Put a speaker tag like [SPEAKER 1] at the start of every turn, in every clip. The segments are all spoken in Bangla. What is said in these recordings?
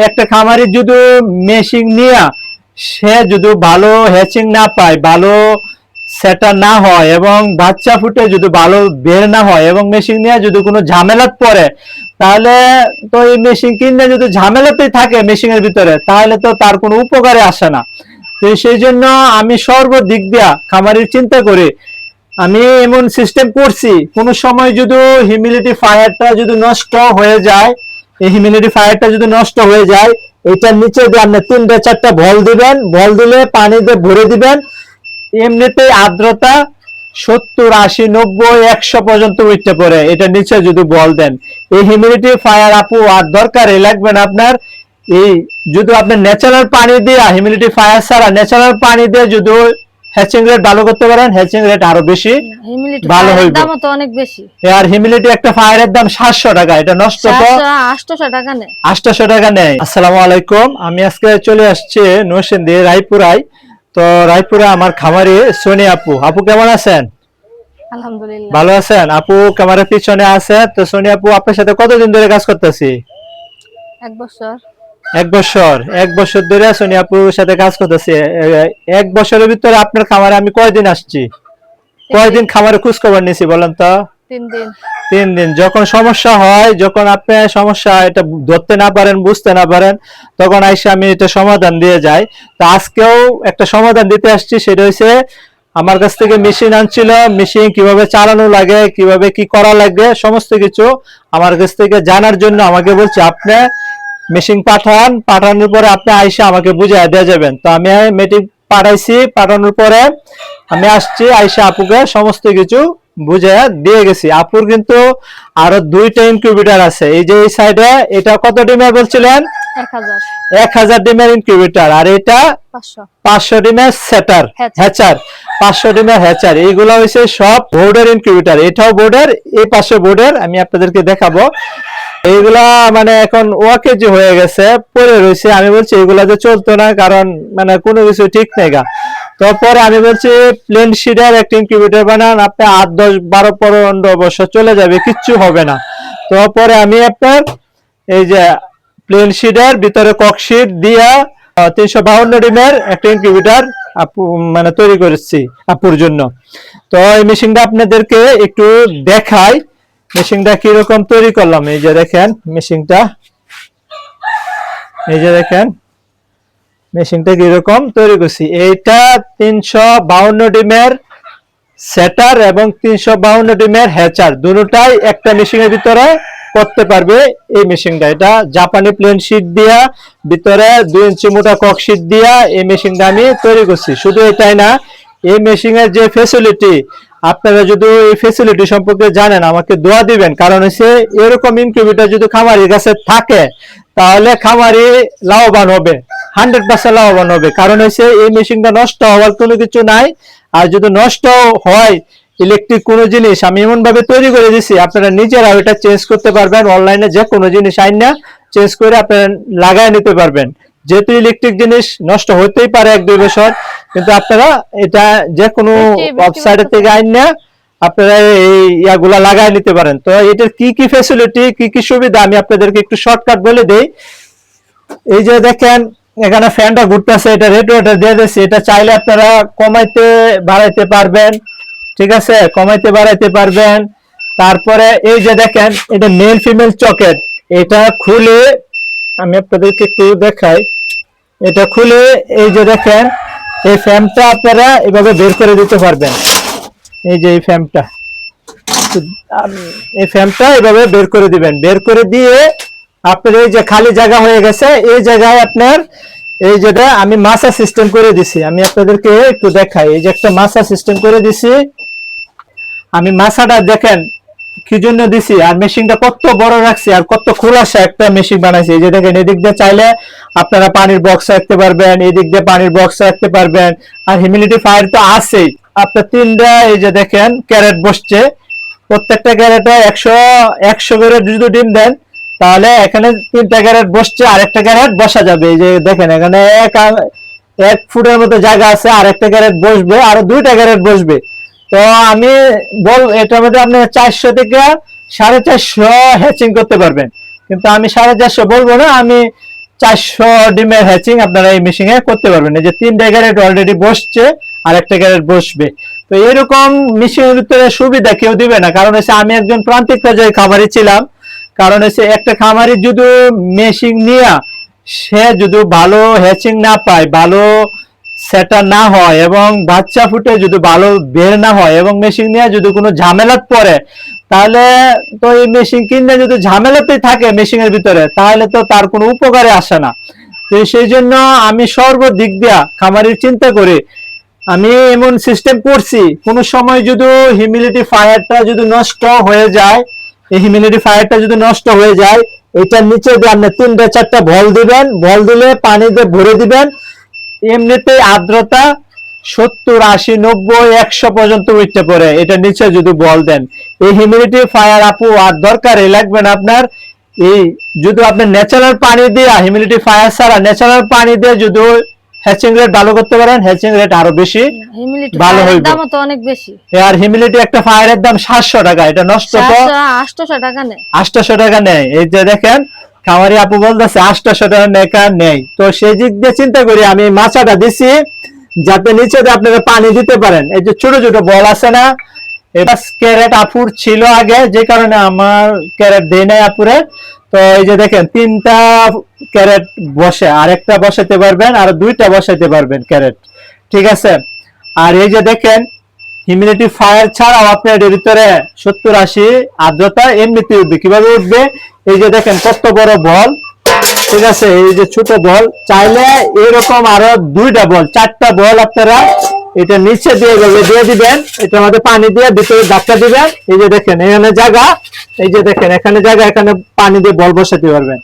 [SPEAKER 1] একটা খামারি যদি মেশিন নিয়ে সে যদি ভালো হ্যাচিং না পায়, ভালো সেটার না হয় এবং বাচ্চা ফুটে যদি ভালো বের না হয় এবং মেশিন নিয়ে যদি কোনো ঝামেলাত পড়ে, তাহলে তো এই মেশিন কিনে যদি ঝামেলাতেই থাকে মেশিনের ভিতরে, তাহলে তো তার কোনো উপকারে আসে না। তো সেই জন্য আমি সর্বদিক দিয়া খামারির চিন্তা করি। আমি এমন সিস্টেম করছি, কোন সময় যদি হিউমিডিটি ফায়ারটা যদি নষ্ট হয়ে যায়, এই হিউমিডিটি ফায়ারটা যদি নষ্ট হয়ে যায়, এটার নিচে দিয়ে আপনি 3-4টা বল দিবেন, বল দিলে পানি দিয়ে ভরে দিবেন। এমনিতেই আর্দ্রতা 70, 80, 90, 100 পর্যন্ত উঠতে পারে এটা নিচে যদি বল দেন। এই হিউমিডিটি ফায়ার আপু আর দরকারই লাগবে না আপনার। এই যদি আপনি ন্যাচারাল পানি দিয়ে, হিউমিডিটি ফায়ার ছাড়া ন্যাচারাল পানি দিয়ে যদি হ্যাচিং রেট ভালো করতে পারেন, হ্যাচিং রেট আরো বেশি ভালো হইবে।
[SPEAKER 2] দাম তো অনেক বেশি।
[SPEAKER 1] আর হিউমিডিটি একটা ফায়ারের দাম 700 টাকা, এটা নষ্ট তো
[SPEAKER 2] 800 টাকা নেয়।
[SPEAKER 1] 800 টাকা নেয়। আসসালামু আলাইকুম, আমি আজকে চলে আসছি নরসিংদী রায়পুরায়। তো রায়পুরে আমার খামারি সোনি আপু। আপু কেমন আছেন?
[SPEAKER 2] আলহামদুলিল্লাহ
[SPEAKER 1] ভালো আছেন? আপু ক্যামেরার পিছনে আছে। তো সোনি আপু, আপনার সাথে কতদিন ধরে কাজ করতেছি?
[SPEAKER 2] 1 বছর।
[SPEAKER 1] 1 বছর ধরে সোনি আপুর সাথে কাজ করতেছি। 1 বছরের ভিতরে আপনার খামারে আমি কয়দিন আসছি, কয়দিন খামারে খোঁজ খবর নিয়েছি বলেন তো?
[SPEAKER 2] 3 দিন।
[SPEAKER 1] 3 দিন। যখন সমস্যা হয়, যখন আপনি সমস্যা এটা ধরতে না পারেন, বুঝতে না পারেন, তখন আইসা আমি এটা সমাধান দিয়ে যাই। তো আজকেও একটা সমাধান দিতে আসছি। সেটা হচ্ছে আমার কাছ থেকে মেশিন আনছিল, মেশিন কিভাবে চালানো লাগে, কিভাবে কি করা লাগে, সমস্ত কিছু আমার কাছ থেকে জানার জন্য আমাকে বলছে আপনি মেশিন পাঠান, পাঠানোর পরে আপনি আইসা আমাকে বুঝিয়ে দিয়ে যাবেন। তো আমি মেট্রিক পাঠাইছি, পাঠানোর পরে আমি আসছি, আইসা আপুকে সমস্ত কিছু বুঝে দিয়ে গেছি। আপুর কিন্তু আরো 2টা ইনকিউবেটর আছে। এই যে এই সাইডে এটা কত ডিমের বলছিলেন? 1000 ডিমের ইনকিউবেটর, আর এটা 500 ডিমের সেটার হ্যাচার, 500 ডিমের হ্যাচার। এইগুলো হচ্ছে সব বোর্ডের ইনকিউবেটর। এটাও বোর্ডের, এই পাশে বোর্ডের। আমি আপনাদেরকে দেখাবো। এইগুলা মানে এখন ওয়াকেজি হয়ে গেছে, পরে রয়েছে। আমি বলছি এগুলা যে চলতো না, কারণ মানে কোনো কিছু ঠিক নেই গা। তারপরে আমি বলছি প্লেন শিডের একটা ইনকিউবেটর বানান, আপনি 8, 10, 12, 15 বছর চলে যাবে, কিচ্ছু হবে না। তারপরে আমি আপনার এই যে প্লেন শিডের ভিতরে ককশিট দিয়া 352 ডিমের একটা ইনকিউবেটর আপু মানে তৈরি করেছি আপুর জন্য। তো এই মেশিনটা আপনাদেরকে একটু দেখাই, মেশিনটা কিরকম তৈরি করলাম। এই যে দেখেন মেশিনটা, এই যে দেখেন মেশিনটা কিরকম তৈরি করছি। এইটা 352 ডিমের সেটার এবং 352 ডিমের হ্যাচার, দুটোটাই একটা মেশিনের ভিতরে করতে পারবে এই মেশিনটা। এটা জাপানি প্লেন শীট দিয়া ভিতরে 2 ইঞ্চি মোটা কক শীট দিয়া এই মেশিনটা আমি তৈরি করছি। শুধু এটাই না, এই মেশিনের যে ফ্যাসিলিটি, আপনারা যদি এই ফ্যাসিলিটি সম্পর্কে জানেন আমাকে দোয়া দিবেন। কারণ হচ্ছে এরকম ইনকিউবেটর যদি খামারির কাছে থাকে, তাহলে খামারি লাভবান হবে, 100% লাভবান হবে। কারণ হচ্ছে এই মেশিনটা নষ্ট হওয়ার কোনো কিছু নাই। আর যদি নষ্ট হয় ইলেকট্রিক কোনো জিনিস, আমি এমন ভাবে তৈরি করে দিছি আপনারা নিজেরা ওটা চেঞ্জ করতে পারবেন। অনলাইনে যে কোনো জিনিস আইনা চেঞ্জ করে আপনারা লাগায় নিতে পারবেন। যেহেতু ইলেকট্রিক জিনিস নষ্ট হতেই পারে 1-2 বছর, কিন্তু আপনারা এটা যে কোনো ওয়েবসাইট থেকে আইনা আপনারা এই ইয়াগুলা লাগায় নিতে পারেন। তো এটার কি কি ফ্যাসিলিটি, কি কি সুবিধা আমি আপনাদেরকে একটু শর্টকাট বলে দেই। এই যে দেখেন এখানে ফ্যানটা ঘুরতেছে, এটা রেডিয়েটর দিয়ে দিয়েছি। এটা চাইলে আপনারা কমাইতে বাড়াইতে পারবেন, ঠিক আছে, কমাইতে বাড়াইতে পারবেন। তারপরে এই যে দেখেন এটা মেল ফিমেল চকেট, এটা খুলে আমি আপনাদেরকে একটু দেখাই। এটা খুলে এই যে দেখেন এই ফ্যানটা আপনারা এভাবে বের করে দিতে পারবেন। এই যে এই ফ্যানটা, এই ফ্যানটা এভাবে বের করে দিবেন। বের করে দিয়ে আপনার এই যে খালি জায়গা হয়ে গেছে, এই জায়গায় আপনার এই যেটা আমি মাসা সিস্টেম করে দিছি, আমি আপনাদেরকে একটু দেখাই। এই যে একটা মাসা সিস্টেম করে দিছি আমি। মাসাটা দেখেন কি জন্য দিছি, আর মেশিনটা কত বড় রাখছি, আর কত খোলাসা একটা মেশিন বানাইছি। এই যে দেখেন এদিক দিয়ে চাইলে আপনারা পানির বক্স রাখতে পারবেন, এদিক দিয়ে পানির বক্স রাখতে পারবেন। আর হিউমিডিটি ফায়ার তো আছেই। আপনার 3টা এই যে দেখেন ক্যারেট বসছে, প্রত্যেকটা ক্যারেটে 100 করে যদি ডিম দেন, তাহলে এখানে 3টা ক্যারেট বসছে, আর একটা ক্যারেট বসা যাবে। এই যে দেখেন এখানে 1 ফুটের মতো জায়গা আছে, আর একটা ক্যারেট বসবে, আরো 2টা ক্যারেট বসবে। তো আমি এটার মধ্যে আপনি 400 থেকে 450 হ্যাচিং করতে পারবেন। কিন্তু আমি 450 বলবো না, আমি 400 ডিমের হ্যাচিং আপনারা এই মেশিনে করতে পারবেন। এই যে 3টা ক্যারেট অলরেডি বসছে আর একটা ক্যারেট বসবে। তো এরকম মেশিনের ভিতরে সুবিধা কেউ দিবে না, কারণ হচ্ছে আমি একজন প্রান্তিক পর্যায়ে খামারি ছিলাম। কারণ হচ্ছে একটা খামারি যদি মেশিন নিয়ে সে যদি ভালো হ্যাচিং না পায়, ভালো সেটার না হয় এবং বাচ্চা ফুটে যদি ভালো বের না হয় এবং মেশিন নিয়ে যদি কোনো ঝামেলাত পড়ে, তাহলে তো এই মেশিন কিনে যদি ঝামেলাতেই থাকে মেশিনের ভিতরে, তাহলে তো তার কোনো উপকারে আসে না। তো সেই জন্য আমি সর্বদিক দিয়া খামারির চিন্তা করি আমি এমন সিস্টেম করছি, কোন সময় যদি হিউমিডিটি ফায়ারটা যদি নষ্ট হয়ে যায়, এই হিউমিডিটি ফায়ারটা যদি নষ্ট হয়ে যায়, এটার নিচে দিয়ে আপনি 3-4টা বল দিবেন, বল দিলে পানি দিয়ে ভরে দিবেন। এমনিতেই আর্দ্রতা 70, 80, 90, 100 পর্যন্ত উঠতে পারে এটা নিচে যদি বল দেন। এই হিউমিডিটি ফায়ার আপু আর দরকারই লাগবে না আপনার। এই যদি আপনি ন্যাচারাল পানি দিয়ে, হিউমিডিটি ফায়ার ছাড়া ন্যাচারাল পানি দিয়ে যদি হ্যাচিং রেট ভালো করতে পারেন, হ্যাচিং রেট আরো বেশি
[SPEAKER 2] হিউমিডিটি
[SPEAKER 1] ভালো
[SPEAKER 2] ফায়ারের
[SPEAKER 1] হইবে।
[SPEAKER 2] দাম তো অনেক বেশি।
[SPEAKER 1] আর হিউমিডিটি একটা ফায়ারের দাম 700 টাকা, এটা নষ্ট তো
[SPEAKER 2] 800 টাকা নেয়।
[SPEAKER 1] 800 টাকা নেয়। এই যে দেখেন খামারি আপু বলতেছে 800 টাকা নেই। তো সেই দিক দিয়ে চিন্তা করি আমি মাচাটা দিছি যাতে নিচে দিয়ে আপনারা পানি দিতে পারেন। এই যে ছোট ছোট বল আছে না, এটা ক্যারেট আপুর ছিল আগে, যে কারণে আমার ক্যারেট দেই নাই আপুরে। তো এই যে দেখেন 3টা ক্যারেট বসে, আরেকটা বসাতে পারবেন, আর 2টা বসাতে পারবেন ক্যারেট, ঠিক আছে। আর এই যে দেখেন হিউমিডিটি ফায়ার ছাড়াও আপনার এর ভিতরে 70-80 আর্দ্রতা এমনিতে উঠবে। কিভাবে উঠবে? এই যে দেখেন কত বড় বল, ঠিক আছে। এই যে ছোট বল, চাইলে এরকম আরো 2টা বল, 4টা বল আপনারা এটা নিচে দিয়ে দিবেন, এটার মধ্যে পানি দিয়ে ভিতরে ধাক্কা দিবেন। এই যে দেখেন এখানে জায়গা, এই যে দেখেন এখানে জায়গা, এখানে পানি দিয়ে বল বসাতে পারবেন।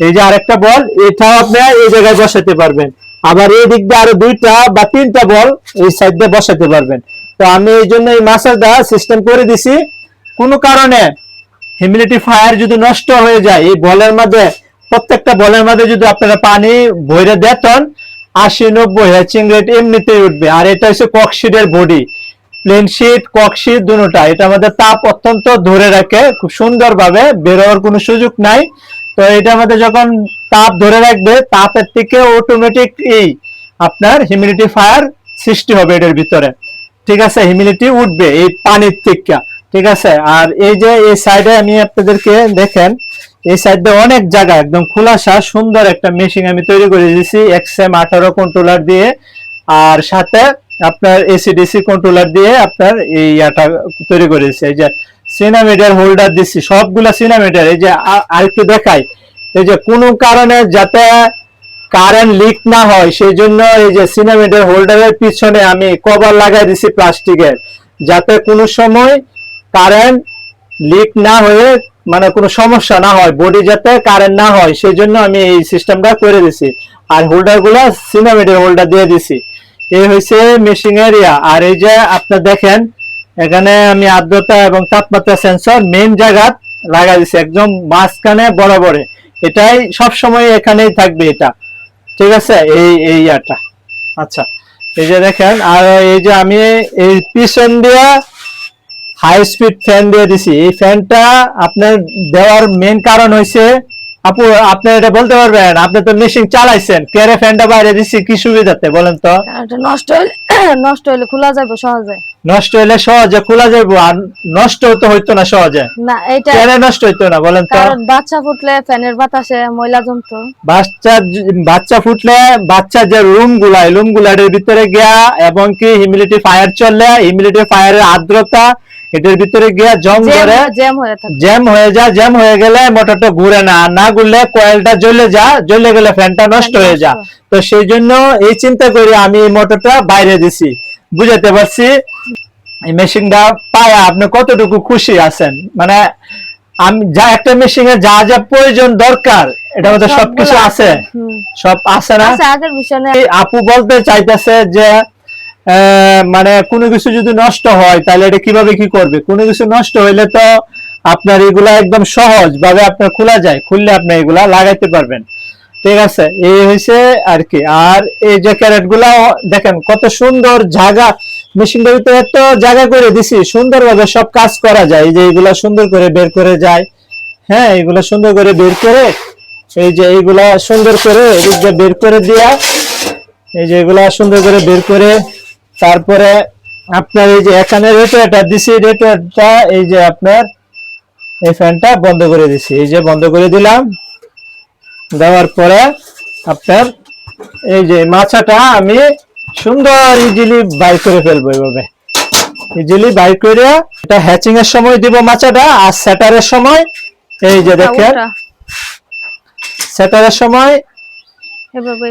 [SPEAKER 1] এই যে আরেকটা বল, এটাও আপনি এই জায়গায় বসাতে পারবেন। আবার এই দিক দিয়ে আরো 2টা বা 3টা বল এই সাইড দিয়ে বসাতে পারবেন। তো আমি এই জন্য এই মাসাজটা সিস্টেম করে দিছি। কোনো কারণে হিউমিডিটি ফায়ার যদি নষ্ট হয়ে যায়, এই বলের মধ্যে প্রত্যেকটা বলের মধ্যে যদি আপনারা পানি ভরে দেন, 80-90 হ্যাচিং রেট এমনিতেই উঠবে। আর এটা হচ্ছে ককশিটের বডি, প্লেন শীট ককশিট দুটোটা, এটা আমাদের তাপ অত্যন্ত ধরে রাখে খুব সুন্দরভাবে, বের হওয়ার কোনো সুযোগ নাই। তো এটা আমাদের যখন তাপ ধরে রাখবে, তাপের থেকে অটোমেটিক এই আপনার হিউমিডিটি ফায়ার সৃষ্টি হবে এটার ভিতরে, ঠিক আছে। হিউমিডিটি উঠবে এই পানির থেকে, ঠিক আছে। আর এই যে এই সাইডে আমি আপনাদেরকে দেখেন, এই সাইডে অনেক জায়গা একদম খোলাসা সুন্দর একটা মেশিন আমি তৈরি করে দিয়েছি XM18 কন্ট্রোলার দিয়ে, আর সাথে আপনার এসিডিসি কন্ট্রোলার দিয়ে আপনার এই ইয়াটা তৈরি করে দিয়েছি। এই যে সিনামিটার হোল্ডার দিচ্ছি, সবগুলা সিনামিটার। এই যে আরেকটু দেখাই, এই যে কোনো কারণে যাতে কারেন্ট লিক না হয় সেই জন্য এই যে সিনামিটার হোল্ডারের পিছনে আমি কভার লাগাই দিছি প্লাস্টিকের, যাতে কোনো সময় কারেন্ট লিক না হয়ে মানে কোনো সমস্যা না হয়, বডি যাতে কারেন্ট না হয় সেই জন্য আমি এই সিস্টেমটা করে দিছি। আর হোল্ডার গুলা সিনামিটার হোল্ডার দিয়ে দিছি। এই হয়েছে মেশিং এরিয়া। আর এই যে আপনার দেখেন এখানে আমি আর্দ্রতা এবং তাপমাত্রা সেন্সর মেইন জায়গা লাগাই দিছি একদম মাঝখানে বরাবরে, এটাই সব সময় এখানেই থাকবে এটা, ঠিক আছে। এই ইয়াটা আচ্ছা। এই যে দেখেন, আর এই যে আমি এই পিছন দিয়ে হাই স্পিড ফ্যান দিয়ে দিছি। এই ফ্যানটা আপনার দেওয়ার মেইন কারণ হয়েছে, আপু আপনি এটা বলতে পারবেন, আপনি তো মেশিন চালাইছেন, কেরে ফ্যানটা বাইরে দিছি কি সুবিধাতে বলেন তো?
[SPEAKER 2] এটা নষ্ট হইলে খোলা যাবে সহজে।
[SPEAKER 1] নষ্ট হইলে সহজে খোলা যাবে, আর নষ্ট তো হইতো না সহজে
[SPEAKER 2] না, এটা
[SPEAKER 1] কেন নষ্ট হইতো না বলেন তো?
[SPEAKER 2] কারণ বাচ্চা ফুটলে ফ্যানের বাতাসে ময়লা জমতো।
[SPEAKER 1] বাচ্চা ফুটলে বাচ্চা যে রুম গুলার ভিতরে গিয়া এবং কি হিউমিডিটি ফায়ার চললে হিউমিডিটি ফায়ারের আর্দ্রতা এটার ভিতরে গিয়া জ্যাম হয়ে গেলে মোটরটা ঘুরে না, আর না ঘুরলে কয়েলটা জ্বলে গেলে ফ্যানটা নষ্ট হয়ে যায়। তো সেই জন্য এই চিন্তা করে আমি এই মোটরটা বাইরে দিছি। বুঝাতে পারছি? এই মেশিনটা পায়া আপনি কতটুকু খুশি আছেন? মানে আমি যা একটা মেশিনে যা যা প্রয়োজন দরকার এটা মধ্যে সবকিছু আছে, সব আছে না? আপু বলতে চাইতেছে যে মানে কোনো কিছু যদি নষ্ট হয় তাহলে এটা কিভাবে কি করবে? কোনো কিছু নষ্ট হইলে তো আপনার এগুলা একদম সহজ ভাবে আপনার খোলা যায়, খুললে আপনি এগুলা লাগাইতে পারবেন, ঠিক আছে। এই হয়েছে আর কি। আর এই যে ক্যারেট গুলা দেখেন কত সুন্দর জায়গা, মেশিনটার ভিতরে এত জায়গা করে দিছি, সুন্দরভাবে সব কাজ করা যায়। এই যে এগুলা সুন্দর করে বের করে যায়, হ্যাঁ এগুলা সুন্দর করে বের করে এই যে এইগুলা সুন্দর করে এদিক দিয়ে বের করে দিয়া, এই যে এগুলা সুন্দর করে বের করে তারপরে আপনার এই যে এখানে রেডিয়েটর দিছি, রেডিয়েটরটা এই যে আপনার এই ফ্যানটা বন্ধ করে দিছি, এই যে বন্ধ করে দিলাম। দেওয়ার পরে আপনার এই যে মাছাটা আমি সুন্দর ইজিলি বাই করে ফেলবো, এইভাবে ইজিলি বাই করে এটা হ্যাচিং এর সময় দিব মাছাটা, আর সেটারের সময় এই যে দেখেন সেটারের সময়
[SPEAKER 2] এভাবে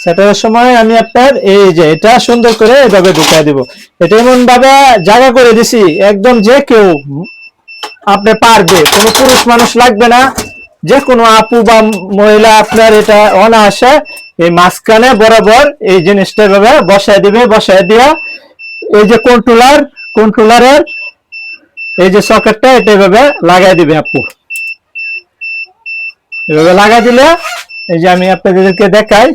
[SPEAKER 1] সেটার সময় আমি আপনার এই যে এটা সুন্দর করে এভাবে ঢুকাই দিব। এটা এমন ভাবে জায়গা করে দিছি একদম যে কেউ আপনি পারবে, কোনো পুরুষ মানুষ লাগবে না, যে কোনো আপু বা মহিলা আপনার এটা অনায়াসে এই মাঝখানে বরাবর এই জিনিসটা এভাবে বসায় দিবে। বসায় দিয়া এই যে কন্ট্রোলারের এই যে সকেটটা এটা এভাবে লাগাই দিবে আপু। এভাবে লাগাই দিলে এই যে আমি আপনাদেরকে দেখাই,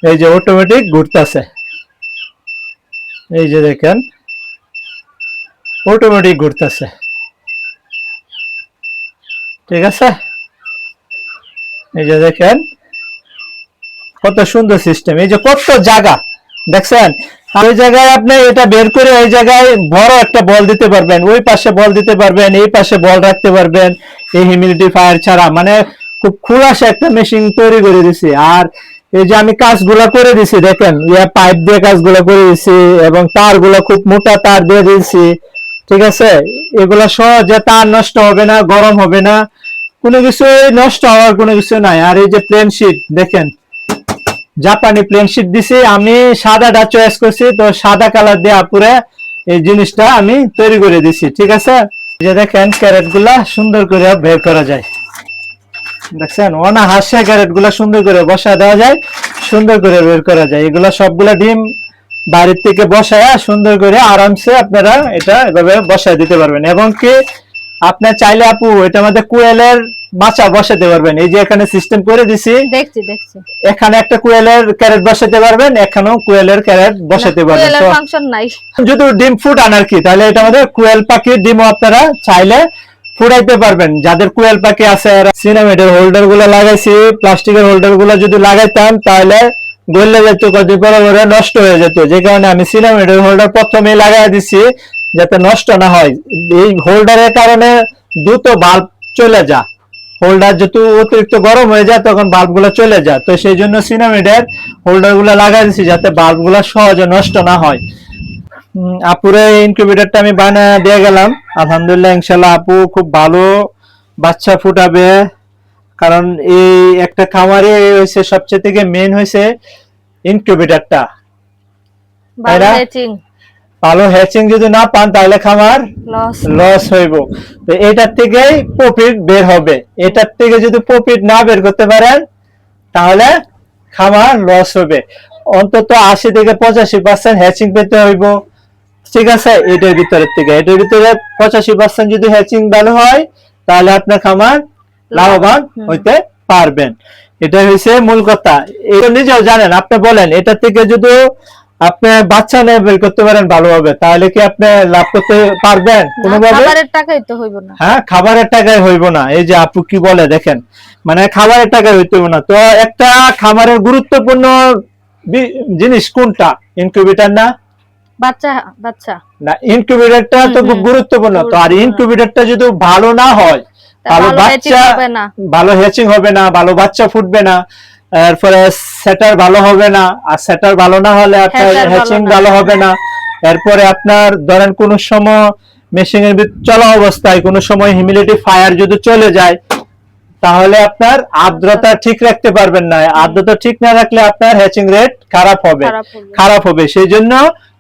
[SPEAKER 1] এই যে অটোমেটিক ঘুরতেছে, এই যে দেখেন অটোমেটিক ঘুরতেছে, ঠিক আছে। এই যে দেখেন কত সুন্দর সিস্টেম, এই যে কত জায়গা দেখছেন। ওই জায়গায় আপনি এটা বের করে এই জায়গায় বড় একটা বল দিতে পারবেন, ওই পাশে বল দিতে পারবেন, এই পাশে বল রাখতে পারবেন, এই হিউমিডিফায়ার ছাড়া। মানে খুব খোলাসা একটা মেশিন তৈরি করে দিছি। আর এই যে আমি কাজগুলা করে দিছি দেখেন, পাইপ দিয়ে কাজগুলো করে দিছি এবং তারগুলো খুব মোটা তার দিয়ে দিয়েছি, ঠিক আছে। এগুলা সহজে তার নষ্ট হবে না, গরম হবে না, কোনো কিছু নষ্ট হওয়ার কোনো কিছু নাই। আর এই যে প্লেন শিট দেখেন, জাপানি প্লেন শিট দিছি আমি, সাদাটা চয়েস করছি, তো সাদা কালার দিয়ে আপুরে এই জিনিসটা আমি তৈরি করে দিছি, ঠিক আছে। এই যে দেখেন ক্যারেট গুলা সুন্দর করে বের করা যায়, দেখছেন অনায়াসে ক্যারেট গুলা সুন্দর করে বসা দেওয়া যায়, সুন্দর করে বের করা যায়। এগুলা সবগুলা ডিম বাড়ির থেকে বসায় সুন্দর করে আরামসে আপনারা এটা এভাবে বসায় দিতে পারবেন। এবং কি আপনার চাইলে আপু এটার মধ্যে কোয়েলের মাচা বসাতে পারবেন। এই যে এখানে সিস্টেম করে দিছি,
[SPEAKER 2] দেখছি
[SPEAKER 1] এখানে একটা কোয়েলের ক্যারেট বসাতে পারবেন, এখানেও কোয়েলের ক্যারেট বসাতে পারবেন।
[SPEAKER 2] কোয়েলের ফাংশন নাই,
[SPEAKER 1] যদি ডিম ফুটান আর কি, তাহলে এটা মধ্যে কোয়েল পাখির ডিমও আপনারা চাইলে ফুটাইতে পারবেন। যাদের কোয়েল পাখি আছে, সিনামেটের হোল্ডার গুলো লাগাইছি, প্লাস্টিকের হোল্ডার গুলো যদি লাগাইতাম তাহলে গলে যেত, কত বড় নষ্ট হয়ে যেত। যে কারণে আমি সিনামেটের হোল্ডার প্রথমে লাগাই দিছি যাতে নষ্ট না হয়। এই হোল্ডারের কারণে দ্রুত বাল্ব চলে যায়, হোল্ডার যেহেতু অতিরিক্ত গরম হয়ে যায় তখন বাল্ব গুলো চলে যায়, তো সেই জন্য সিনামেটের হোল্ডার গুলো লাগাই দিছি যাতে বাল্ব গুলো সহজে নষ্ট না হয়। আপুরে ইনকিউবেটরটা আমি বানিয়ে দিয়ে গেলাম, আলহামদুলিল্লাহ ইনশাল্লাহ আপু খুব ভালো বাচ্চা ফুটাবে। কারণ এই একটা খামারে হয়েছে সবচেয়ে থেকে মেইন হয়েছে ইনকিউবেটরটা, ভালো হ্যাচিং যদি না পান তাহলে খামার লস হইব। তো এটার থেকেই প্রফিট বের হবে, এটার থেকে যদি প্রফিট না বের করতে পারেন তাহলে খামার লস হবে। অন্তত 80 থেকে 85% হ্যাচিং পেতে হইব, ঠিক আছে। এটার ভিতরে 85% যদি হ্যাচিং ভালো হয় তাহলে আপনার খামার লাভবান হইতে পারবেন। এটা হচ্ছে মূল কথা। এটা নিজেও জানেন, আপনি বলেন এটা থেকে যদি আপনি বাচ্চা নিয়ে বের করতে পারেন ভালোভাবে, তাহলে কি আপনি লাভ করতে পারবেন কোনোভাবে?
[SPEAKER 2] খাবারের টাকাই তো হইব না।
[SPEAKER 1] হ্যাঁ, খাবারের টাকায় হইব না। এই যে আপু কি বলে দেখেন, মানে খাবারের টাকায় হইতে হবে না। তো একটা খামারের গুরুত্বপূর্ণ জিনিস কোনটা? ইনকিউবেটর না?
[SPEAKER 2] বাচ্চা
[SPEAKER 1] না, ইনকিউবেটরটা তো খুব গুরুত্বপূর্ণ। তো আর ইনকিউবেটরটা যদি ভালো না হয়, ভালো বাচ্চা, ভালো হ্যাচিং হবে না, ভালো বাচ্চা ফুটবে না, এরপরে সেটার ভালো হবে না, আর সেটার ভালো না হলে আপনার হ্যাচিং ভালো হবে না। এরপরে আপনার ধরেন কোন সময় মেশিনের চলা অবস্থায় কোন সময় হিউমিডিটি ফায়ার যদি চলে যায় তাহলে আপনার আর্দ্রতা ঠিক রাখতে পারবেন না। আর্দ্রতা ঠিক না রাখলে আপনার হ্যাচিং রেট খারাপ হবে। সেই জন্য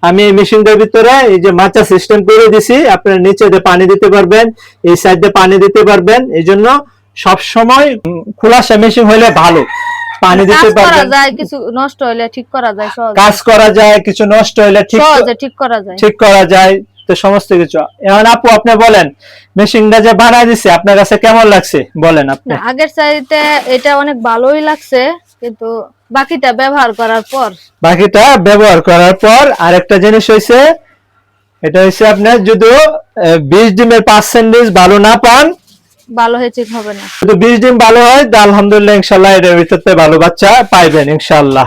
[SPEAKER 1] আমি এই মেশিনটার ভিতরে এই যে মাচা সিস্টেম করে দিছি, আপনার নিচে দিয়ে পানি দিতে পারবেন, এই সাইড দিয়ে পানি দিতে পারবেন। এই জন্য সব সময় খোলাসা মেশিন হলে ভালো, পানি দিতে পারবেন,
[SPEAKER 2] কিছু নষ্ট হলে ঠিক করা যায়,
[SPEAKER 1] কাজ করা যায়, কিছু নষ্ট হলে ঠিক করা যায়, তো সমস্ত কিছু। এখন আপু আপনি বলেন, মেশিনটা যে বানাই দিছে আপনার কাছে কেমন লাগছে বলেন আপনি?
[SPEAKER 2] আগের চাইতে এটা অনেক ভালোই লাগছে, কিন্তু বাকিটা ব্যবহার করার পর আরেকটা জিনিস হইছে, এটা হইছে আপনার যদি 20 ডিমের 5% ভালো না পান ভালো হ্যাচিং হবে না।
[SPEAKER 1] যদি 20 ডিম ভালো হয় তা আলহামদুলিল্লাহ ইনশাআল্লাহ এটার ভিতরতে ভালো বাচ্চা পাইবেন ইনশাআল্লাহ।